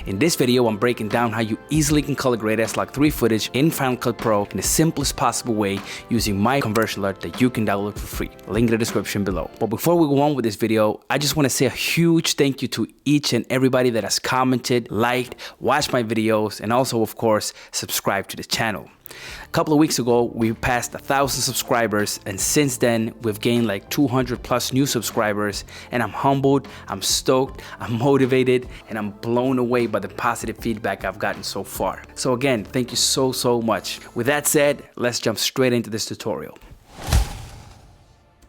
In this video, I'm breaking down how you easily can color grade SLOG3 footage in Final Cut Pro in the simplest possible way using my conversion alert that you can download for free. Link in the description below. But before we go on with this video, I just want to say a huge thank you to each and everybody that has commented, liked, watched my videos, and also, of course, subscribed to the channel. A couple of weeks ago, we passed 1,000 subscribers, and since then, we've gained like 200 plus new subscribers, and I'm humbled, I'm stoked, I'm motivated, and I'm blown away by the positive feedback I've gotten so far. So again, thank you so much. With that said, let's jump straight into this tutorial.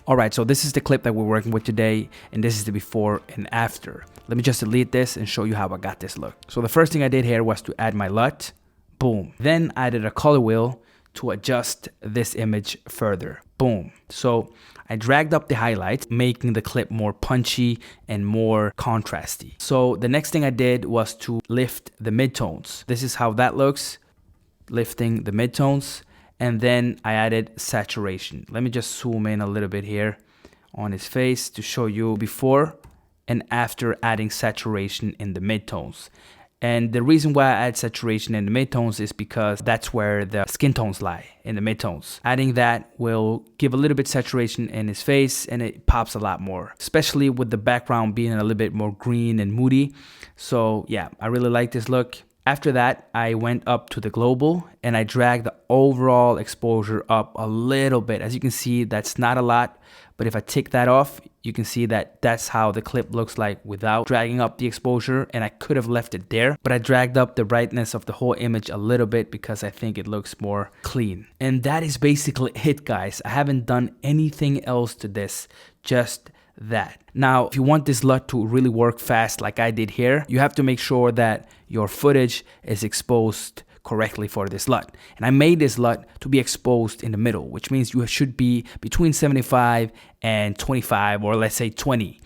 Alright, so this is the clip that we're working with today, and this is the before and after. Let me just delete this and show you how I got this look. So the first thing I did here was to add my LUT. Boom. Then I added a color wheel to adjust this image further. Boom. So I dragged up the highlights, making the clip more punchy and more contrasty. So the next thing I did was to lift the midtones. This is how that looks, lifting the midtones. And then I added saturation. Let me just zoom in a little bit here on his face to show you before and after adding saturation in the midtones. And the reason why I add saturation in the midtones is because that's where the skin tones lie, in the midtones. Adding that will give a little bit saturation in his face, and it pops a lot more, especially with the background being a little bit more green and moody. So yeah, I really like this look. After that, I went up to the global and I dragged the overall exposure up a little bit. As you can see, that's not a lot, but if I take that off, you can see that that's how the clip looks like without dragging up the exposure, and I could have left it there, but I dragged up the brightness of the whole image a little bit because I think it looks more clean. And that is basically it, guys. I haven't done anything else to this, just that. Now, if you want this LUT to really work fast like I did here, you have to make sure that your footage is exposed correctly for this LUT. And I made this LUT to be exposed in the middle, which means you should be between 75 and 25, or let's say 20.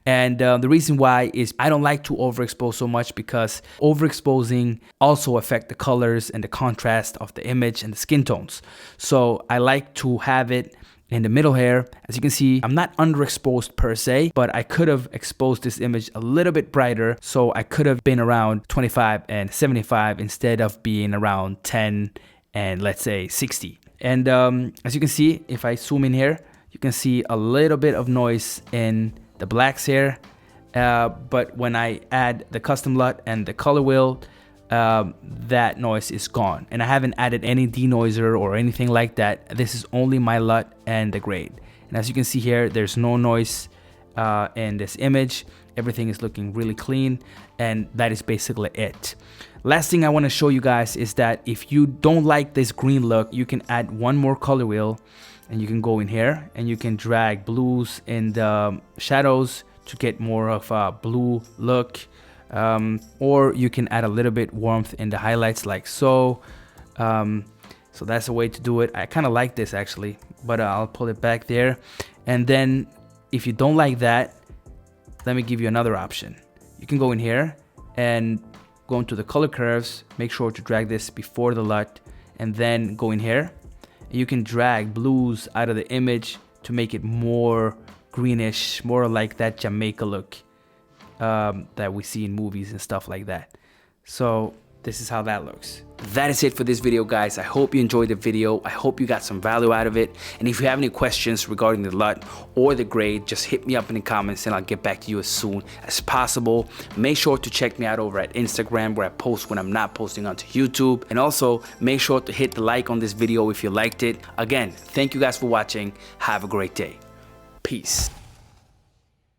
And the reason why is I don't like to overexpose so much, because overexposing also affect the colors and the contrast of the image and the skin tones. So I like to have it in the middle here. As you can see, I'm not underexposed per se, but I could have exposed this image a little bit brighter, so I could have been around 25 and 75 instead of being around 10 and let's say 60. And as you can see, if I zoom in here, you can see a little bit of noise in the blacks here, but when I add the custom LUT and the color wheel, that noise is gone, and I haven't added any denoiser or anything like that. This is only my LUT and the grade, and as you can see here, there's no noise in this image. Everything is looking really clean, and that is basically it. Last thing I want to show you guys is that if you don't like this green look, you can add one more color wheel, and you can go in here and you can drag blues in the shadows to get more of a blue look. Or you can add a little bit warmth in the highlights like so. So that's a way to do it. I kind of like this actually, but I'll pull it back there. And then if you don't like that, let me give you another option. You can go in here and go into the color curves, make sure to drag this before the LUT, and then go in here. You can drag blues out of the image to make it more greenish, more like that Jamaica look that we see in movies and stuff like that. So this is how that looks. That is it for this video, guys. I hope you enjoyed the video. I hope you got some value out of it. And if you have any questions regarding the LUT or the grade, just hit me up in the comments and I'll get back to you as soon as possible. Make sure to check me out over at Instagram, where I post when I'm not posting onto YouTube. And also make sure to hit the like on this video if you liked it. Again, thank you guys for watching. Have a great day. Peace.